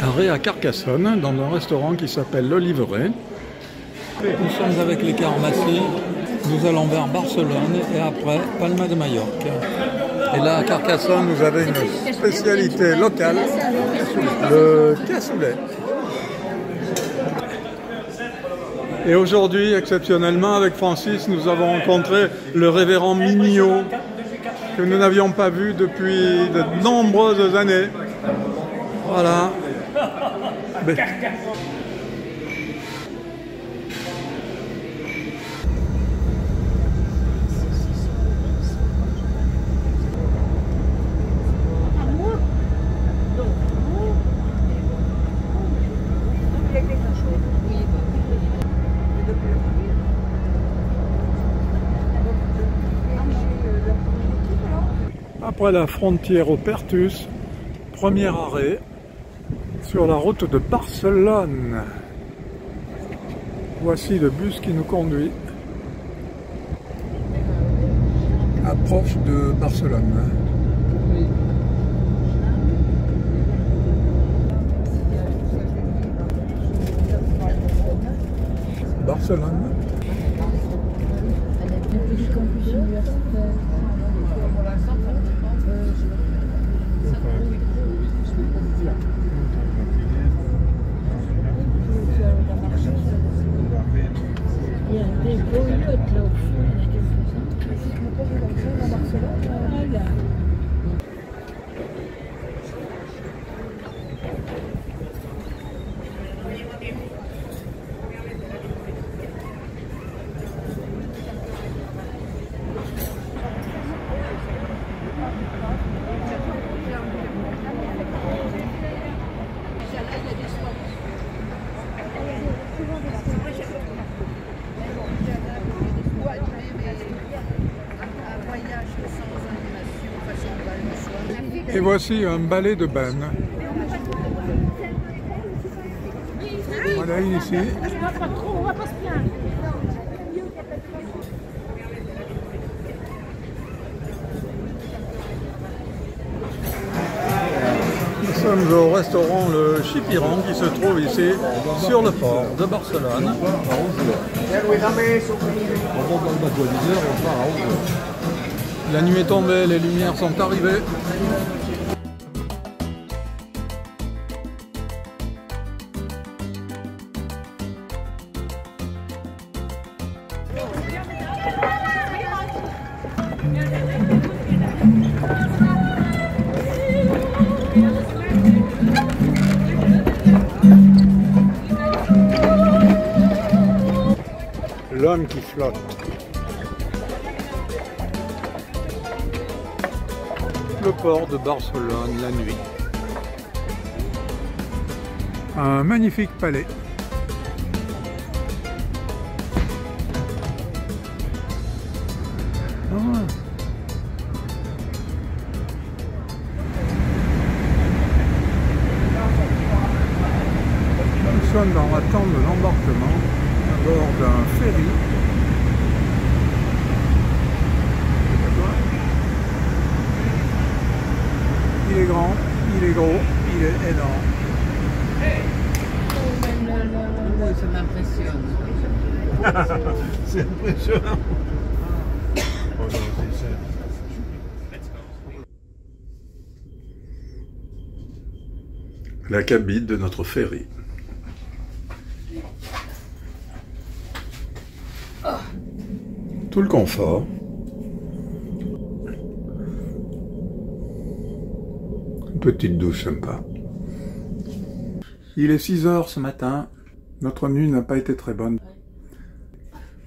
arrêt à Carcassonne, dans un restaurant qui s'appelle l'Oliveret. Nous sommes avec les Carmassi, nous allons vers Barcelone et après Palma de Majorque. Et là à Carcassonne, vous avez une spécialité locale, le cassoulet. Et aujourd'hui, exceptionnellement, avec Francis, nous avons rencontré le révérend Mignot, que nous n'avions pas vu depuis de nombreuses années. Voilà. Après la frontière au Perthus, premier arrêt sur la route de Barcelone. Voici le bus qui nous conduit. Approche de Barcelone. Barcelone. Et voici un balai de bennes. Voilà, ici. Nous sommes au restaurant Le Chipiron qui se trouve ici sur le port de Barcelone. La nuit est tombée, les lumières sont arrivées. L'homme qui flotte. Le port de Barcelone la nuit. Un magnifique palais. Nous sommes dans l'attente de l'embarquement à bord d'un ferry. Il est grand, il est gros, il est énorme. Ça m'impressionne. C'est impressionnant. La cabine de notre ferry. Tout le confort. Une petite douche sympa. Il est 6 h ce matin. Notre nuit n'a pas été très bonne. Où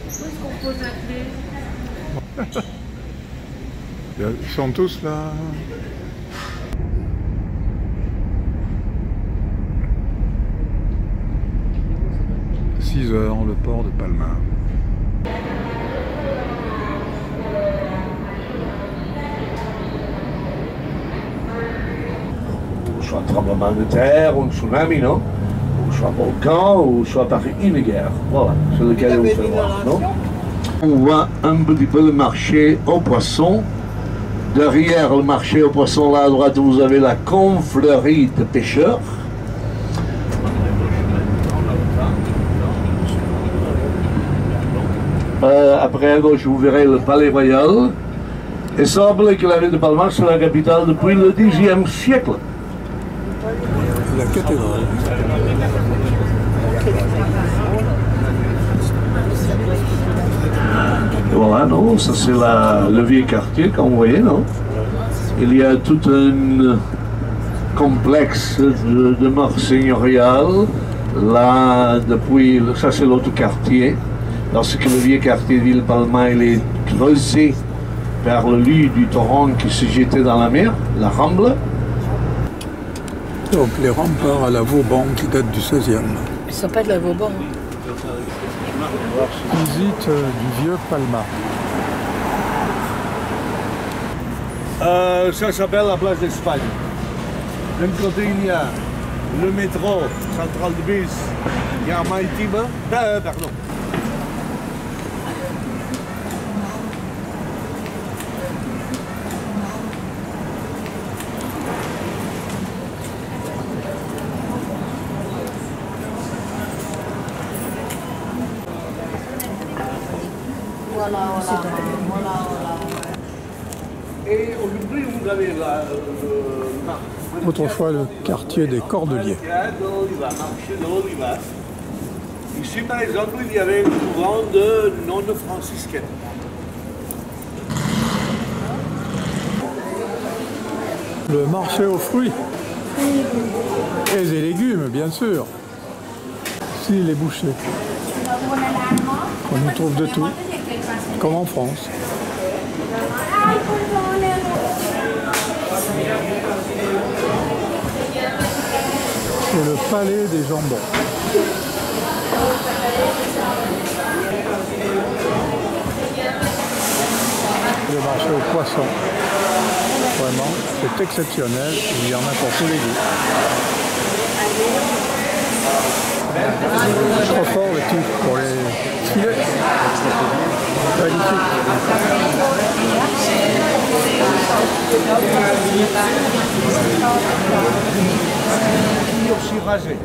est-ce qu'on pose la clé? Ils sont tous là. « 6 h, le port de Palma. Soit tremblement de terre, ou tsunami, non? Ou soit volcan, ou soit par une guerre. Voilà, c'est lequel on fait voir, non? On voit un petit peu le marché aux poissons Derrière le marché aux poissons, là à droite, vous avez la confrérie de pêcheurs. Après à gauche, vous verrez le Palais Royal. Il semble que la ville de Palma soit la capitale depuis le Xe siècle. La cathédrale. Et voilà, non, ça c'est le vieux quartier, comme vous voyez, non? Il y a tout un complexe de mort seigneuriale. Là, depuis, ça c'est l'autre quartier. Lorsque le vieux quartier de Villepalma il est creusé vers le lit du torrent qui se jetait dans la mer, la Ramble. Donc les remparts à la Vauban qui datent du 16e. Ils ne sont pas de la Vauban. Visite du vieux Palma. Ça s'appelle la place d'Espagne. D'un côté, il y a le métro central de bus, il y a Maritime, pardon. Et aujourd'hui, vous avez Autrefois le quartier des Cordeliers. marché de l'Oliva. Ici, par exemple, il y avait un courant de nonnes franciscaines. Le marché aux fruits et des légumes, bien sûr. Si, les bouchers. On y trouve de tout, comme en France. C'est le palais des jambons. Le marché aux poissons. Vraiment, c'est exceptionnel. Il y en a pour tous les goûts. Trop fort le type pour les filets. Magnifique. Aussi rasé,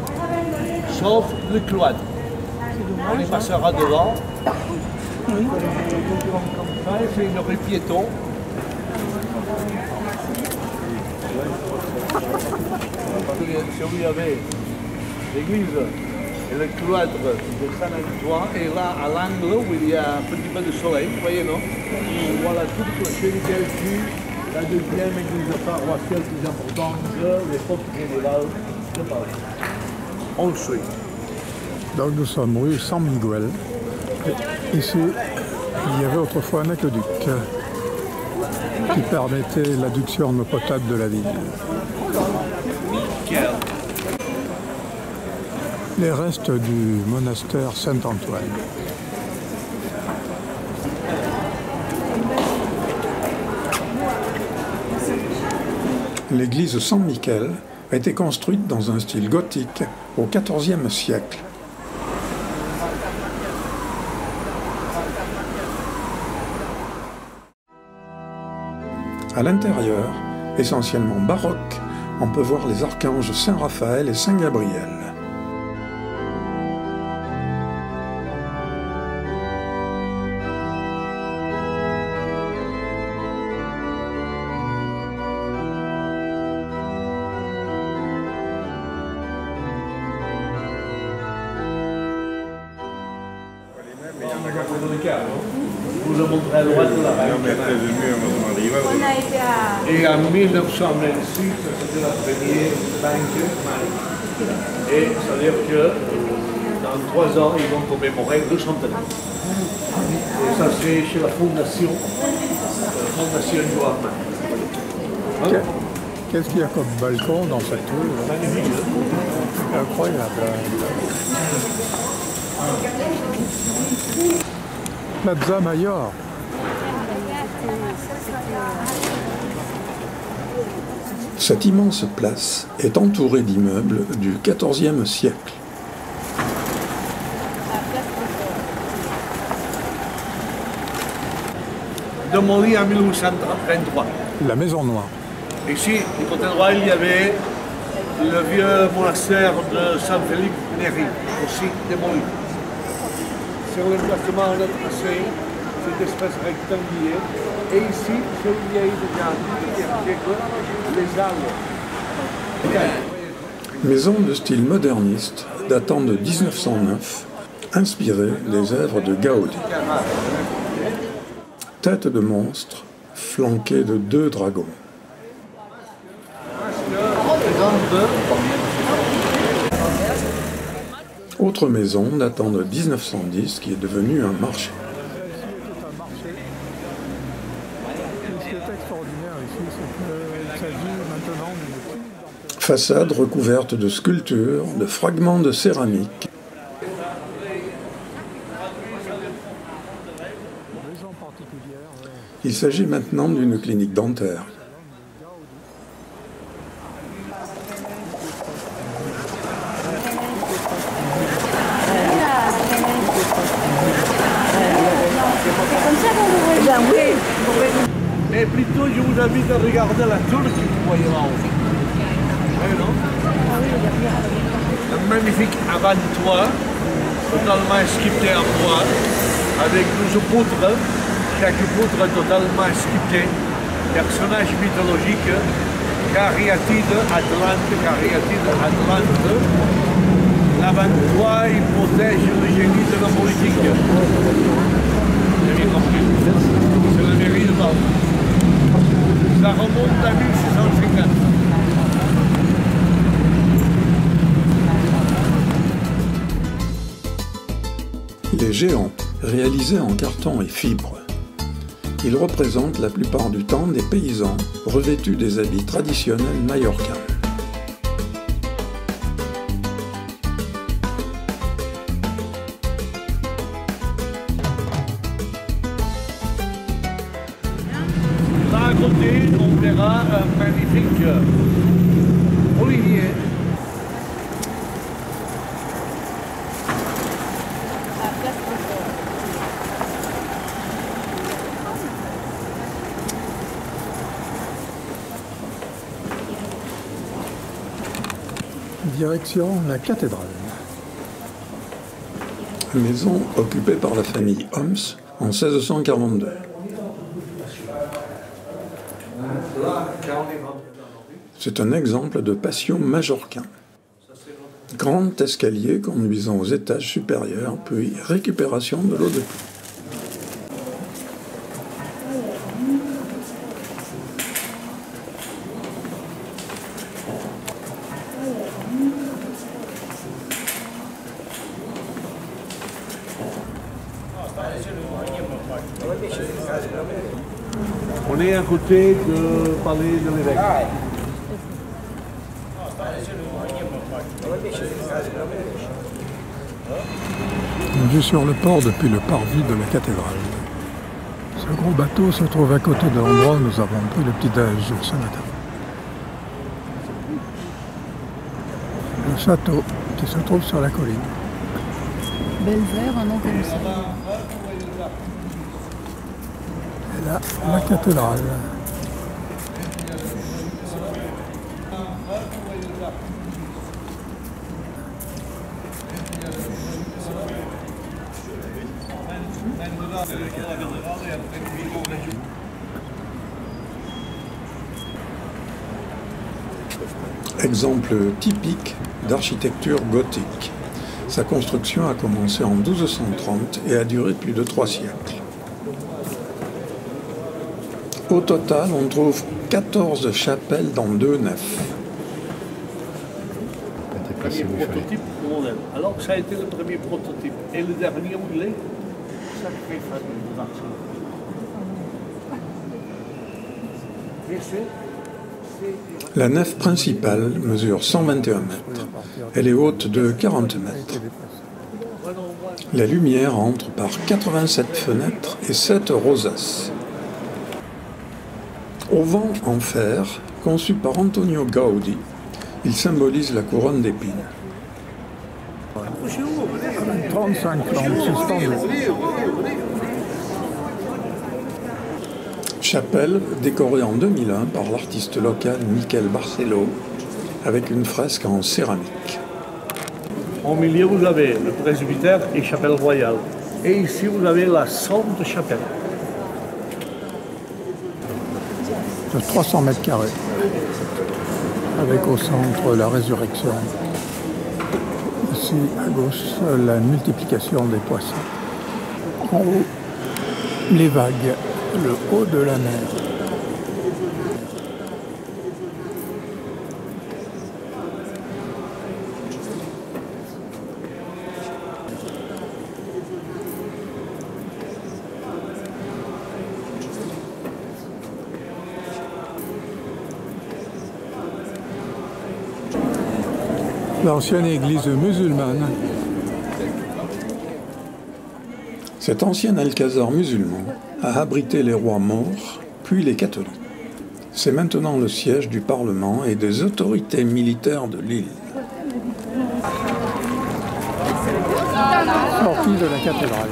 sauf le cloître. On y passera devant. Comme ça, il fait une rue piéton. Si vous y avez l'église et le cloître de Saint-Antoine, et là à l'angle où il y a un petit peu de soleil, vous voyez, non? Voilà tout le clocher qui est la deuxième église paroissiale plus importante de l'époque médiévale de Paris. On le suit. Donc nous sommes rue San Miguel. Et ici, il y avait autrefois un aqueduc qui permettait l'adduction en eau potable de la ville. Les restes du monastère Saint-Antoine. L'église San Michel a été construite dans un style gothique au XIVe siècle. À l'intérieur, essentiellement baroque, on peut voir les archanges Saint-Raphaël et Saint-Gabriel. Vous le montrez à droite de la banque. Et en 1926, c'était la première banque maritime. Et c'est-à-dire que dans 3 ans, ils vont commémorer le centenaire. Et ça, c'est chez la Fondation Joachim. Qu'est-ce qu'il y a comme balcon dans cette rue? Magnifique. Incroyable. Plaza Mayor. Cette immense place est entourée d'immeubles du XIVe siècle. démolie en 1833. La Maison Noire. Ici, du côté droit, il y avait le vieux monastère de Saint-Philippe Néry, aussi démoli. Sur l'emplacement de tracé, cette espèce rectangulaire. Et ici, sur une vieille déjà du siècle, les Halles. Maison de style moderniste, datant de 1909, inspirée des œuvres de Gaudi. Tête de monstre, flanquée de 2 dragons. Autre maison datant de 1910 qui est devenue un marché. Façade recouverte de sculptures, de fragments de céramique. Il s'agit maintenant d'une clinique dentaire. Mais plutôt, je vous invite à regarder la tour que vous voyez là-haut. Oui, non? Un magnifique avant-toit, totalement sculpté en bois, avec 12 poutres, chaque poutre totalement sculptée, personnage mythologique, Cariatide Atlante. L'avant-toit, il protège le génie de la politique. Vous avez compris? C'est la mairie de Bâle. Ça remonte à 1650. Les géants, réalisés en carton et fibres. Ils représentent la plupart du temps des paysans revêtus des habits traditionnels mallorquins. Là à côté, on verra un magnifique olivier. Direction la cathédrale. Maison occupée par la famille Homs en 1642. C'est un exemple de patio majorquin. Grand escalier conduisant aux étages supérieurs, puis récupération de l'eau de pluie. On est à côté du palais de l'évêque. Vue sur le port depuis le parvis de la cathédrale. Ce gros bateau se trouve à côté de l'endroit où nous avons pris le petit-déj ce matin. Le château qui se trouve sur la colline. Belver, un nom comme ça. Et là, la cathédrale. Exemple typique d'architecture gothique. Sa construction a commencé en 1230 et a duré plus de 3 siècles. Au total, on trouve 14 chapelles dans 2 nefs. Prototype modèle. Alors ça a été le premier prototype. Et le dernier où il est, sacré famille de Marseille. La nef principale mesure 121 mètres. Elle est haute de 40 mètres. La lumière entre par 87 fenêtres et 7 rosaces. Auvent en fer, conçu par Antonio Gaudi, il symbolise la couronne d'épines. 35 lampes suspendues. Chapelle décorée en 2001 par l'artiste local Miquel Barcelo avec une fresque en céramique. Au milieu, vous avez le presbytère et chapelle royale. Et ici, vous avez la Sainte Chapelle. De 300 mètres carrés, avec au centre la résurrection. Ici, à gauche, la multiplication des poissons. En haut, les vagues, le haut de la mer. L'ancienne église musulmane. Cet ancien alcazar musulman a abrité les rois maures, puis les catholiques. C'est maintenant le siège du Parlement et des autorités militaires de l'île. Sortie de la cathédrale.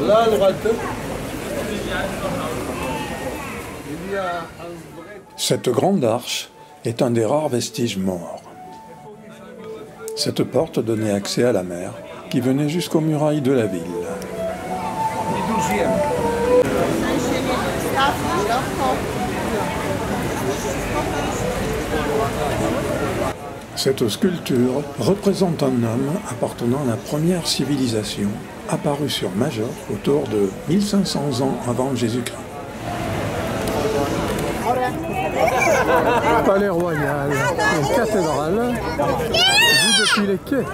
Là, à droite. Cette grande arche est un des rares vestiges morts. Cette porte donnait accès à la mer qui venait jusqu'aux murailles de la ville. Cette sculpture représente un homme appartenant à la première civilisation apparue sur Majorque autour de 1500 ans avant Jésus-Christ. Palais royal et cathédrale, vu depuis les quais.